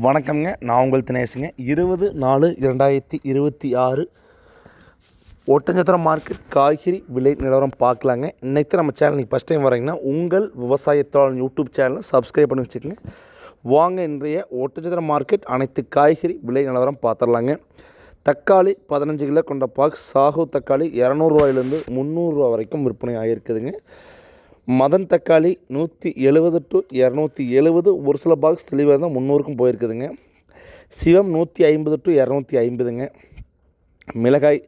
வணக்கம்ங்க. நான் உங்கள் தினேசுங்க. 20/4/2026 ஒட்டஞ்சத்திரம் மார்க்கெட் காய்கறி விலை நிலவரம் பார்க்கலாங்க. இன்றைக்கி நம்ம சேனல் நீங்கள் ஃபஸ்ட் டைம் வரீங்கன்னா உங்கள் விவசாயத்தோட யூடியூப் சேனலை சப்ஸ்கிரைப் பண்ணி வச்சுக்கோங்க. வாங்க இன்றைய ஒட்டஞ்சத்திரம் மார்க்கெட் அனைத்து காய்கறி விலை நிலவரம் பார்த்துடலாங்க. தக்காளி 15 கிலோ கொண்ட பாக்ஸ் சாகு தக்காளி 200 ரூபாயிலேருந்து 300 ரூபா வரைக்கும் விற்பனை ஆகியிருக்குதுங்க. மதன் தக்காளி 170 to 270, ஒரு சில பாக்ஸ் தெளிவாக இருந்தால் 300க்கும் போயிருக்குதுங்க. சிவம் 150 to 250ங்க. மிளகாய்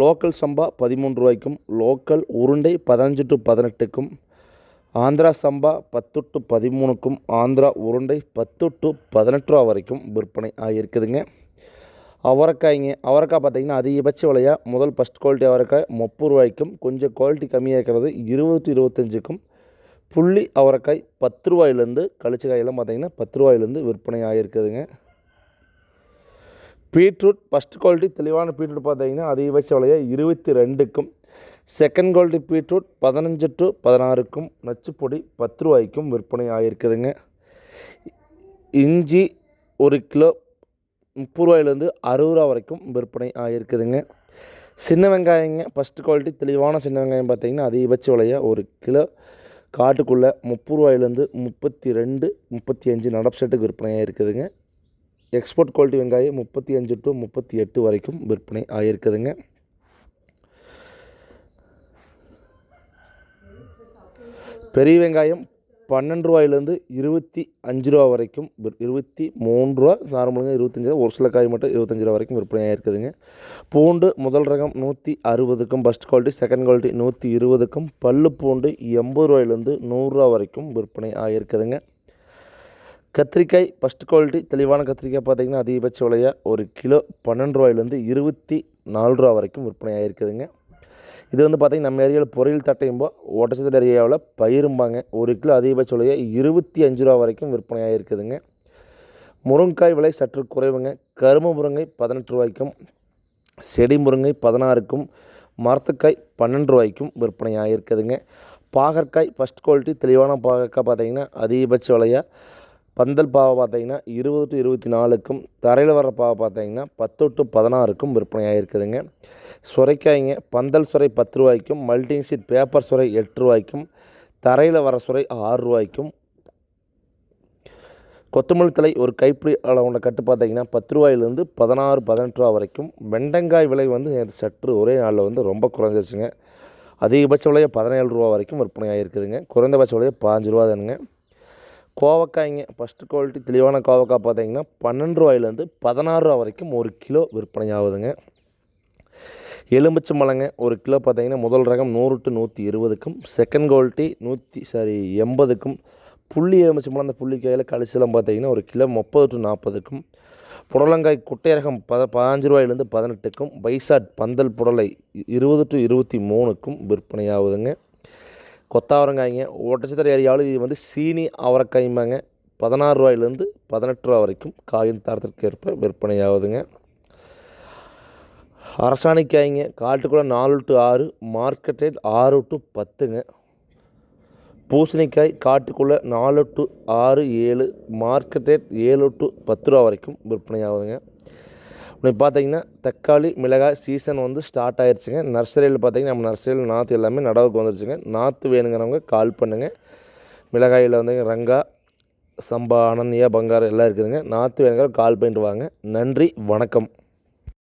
லோக்கல் சம்பா 13 ரூபாய்க்கும், லோக்கல் உருண்டை 15 to 18க்கும், Andhra Samba 10 to 13க்கும், Andhra உருண்டை 10 to 18 ரூபா வரைக்கும் விற்பனை ஆகியிருக்குதுங்க. அவரைக்காய்ங்க, அவரைக்காய் பார்த்திங்கன்னா அதிகபட்ச விலையாக முதல் ஃபஸ்ட் குவாலிட்டி அவரைக்காய் 30 ரூபாய்க்கும், கொஞ்சம் குவாலிட்டி கம்மியாக இருக்கிறது 20 to 25க்கும், புள்ளி அவரைக்காய் 10 ரூபாயிலேருந்து, கழிச்ச காயெல்லாம் பார்த்திங்கன்னா 10 ரூபாயிலேருந்து விற்பனை ஆகியிருக்குதுங்க. பீட்ரூட் ஃபஸ்ட் குவாலிட்டி தெளிவான பீட்ரூட் பார்த்திங்கன்னா அதிகபட்ச விலையாக 22க்கும், செகண்ட் குவாலிட்டி பீட்ரூட் 15 to 16க்கும், நச்சுப்பொடி 10 ரூபாய்க்கும் விற்பனை ஆகியிருக்குதுங்க. இஞ்சி 1 கிலோ 30 ரூபாயிலேருந்து 60 ரூபா வரைக்கும் விற்பனை ஆகியிருக்குதுங்க. சின்ன வெங்காயங்க ஃபஸ்ட் குவாலிட்டி தெளிவான சின்ன வெங்காயம் பார்த்திங்கன்னா அதிகபட்ச விலையாக 1 கிலோ காட்டுக்குள்ளே 30 ரூபாயிலேருந்து 32, 35 நடப்பு செட்டுக்கு விற்பனை ஆகியிருக்குதுங்க. எக்ஸ்போர்ட் குவாலிட்டி வெங்காயம் 35 to 38 வரைக்கும் விற்பனை ஆகியிருக்குதுங்க. பெரிய வெங்காயம் 12 ரூபாயிலேருந்து 25 ரூபா வரைக்கும், 23 ரூபா நார்மலுங்க, 25 ரூபா, ஒரு சில காய் மட்டும் 25 ரூபா வரைக்கும் விற்பனை ஆகிருக்குதுங்க. பூண்டு முதல் ரகம் 160க்கும், ஃபஸ்ட் குவாலிட்டி செகண்ட் குவாலிட்டி 120க்கும், பல்லு பூண்டு 80 ரூபாயிலேருந்து 100 ரூபா வரைக்கும் விற்பனை ஆகிருக்குதுங்க. கத்திரிக்காய் ஃபஸ்ட் குவாலிட்டி தெளிவான கத்திரிக்காய் பார்த்திங்கன்னா அதிகபட்ச விலையாக 1 கிலோ 12 ரூபாயிலேருந்து 24 ரூபா வரைக்கும் விற்பனை ஆகிருக்குதுங்க. இது வந்து பார்த்திங்கன்னா நம்ம ஏரியாவில் பொரியல் தட்டையும்போ ஒட்டச்சத்திர ஏரியாவில் பயிரும்பாங்க. 1 கிலோ அதிகபட்ச விலையாக 25 ரூபா வரைக்கும் விற்பனை ஆகிருக்குதுங்க. முருங்கைக்காய் விலை சற்று குறைவுங்க. கரும்பு முருங்கை 18 ரூபாய்க்கும், செடி முருங்கை 16க்கும், மரத்துக்காய் 12 ரூபாய்க்கும் விற்பனை ஆகிருக்குதுங்க. பாகற்காய் ஃபஸ்ட் குவாலிட்டி தெளிவான பாகற்காய் பார்த்திங்கன்னா அதிகபட்ச விலையாக பந்தல் பாவை பார்த்திங்கன்னா 20 to 24க்கும், தரையில் வர பாவை பார்த்திங்கன்னா 10 to 16க்கும் விற்பனை ஆகிருக்குதுங்க. சுரைக்காய்ங்க பந்தல் சுரை 10 ரூபாய்க்கும், மல்டிங் சீட் பேப்பர் சுரை 8 ரூபாய்க்கும், தரையில் வர சுரை 6 ரூபாய்க்கும், கொத்தமல்லி தலை ஒரு கைப்பிடி அளவுள்ள கட்டு பார்த்திங்கன்னா 10 ரூபாயிலேருந்து 16, 18 ரூபா வரைக்கும். வெண்டைக்காய் விலை வந்து சற்று ஒரே நாளில் வந்து ரொம்ப குறைஞ்சிருச்சுங்க. அதிகபட்ச விலையை 17 ரூபா வரைக்கும் விற்பனை ஆகிருக்குதுங்க. குறைந்தபட்ச விலையை 15 ரூபா தானுங்க. கோவக்காய்ங்க ஃபஸ்ட்டு குவாலிட்டி தெளிவான கோவக்காய் பார்த்திங்கன்னா 12 ரூபாயிலேருந்து 16 ரூபா வரைக்கும் 1 கிலோ விற்பனை ஆகுதுங்க. எலுமிச்சை மலைங்க 1 கிலோ பார்த்திங்கன்னா முதல் ரகம் 100 to 120க்கும், செகண்ட் குவாலிட்டி 80க்கும், புள்ளி எலுமிச்சை மலை அந்த புள்ளிக்காயில் கழிச்செல்லாம் பார்த்திங்கன்னா 1 கிலோ 30 to 40க்கும், புடலங்காய் குட்டை ரகம் 15 ரூபாயிலேருந்து 18க்கும், பைசாட் பந்தல் புடலை 20 to 23க்கும் விற்பனை ஆகுதுங்க. கொத்தாவரங்காய்ங்க ஒட்டச்சத்திர ஏரியாவில் இது வந்து சீனி அவரைக்காய்மாங்க 16 ரூபாயிலேருந்து 18 ரூபா வரைக்கும் காயின் தரத்திற்கு ஏற்ப விற்பனை ஆகுதுங்க. அரசாணிக்காய்ங்க காட்டுக்குள்ளே 4 to 6, மார்க்கெட் ரேட் 6 to 10ங்க. பூசணிக்காய் காட்டுக்குள்ளே 4 to 6, 7, மார்க்கெட் ரேட் 7 to 10 ரூபா வரைக்கும் விற்பனை ஆகுதுங்க. இப்போ பார்த்திங்கன்னா தக்காளி மிளகாய் சீசன் வந்து ஸ்டார்ட் ஆகிடுச்சுங்க. நர்சரியில் பார்த்திங்கன்னா நம்ம நர்சரியில் நாற்று எல்லாமே நடவுக்கு வந்துருச்சுங்க. நாற்று வேணுங்கிறவங்க கால் பண்ணுங்கள். மிளகாயில் வந்து ரங்கா, சம்பா, அனன்யா, பங்காரம் எல்லாம் இருக்குதுங்க. நாற்று வேணுங்கிற கால் பண்ணிட்டு வாங்க. நன்றி, வணக்கம்.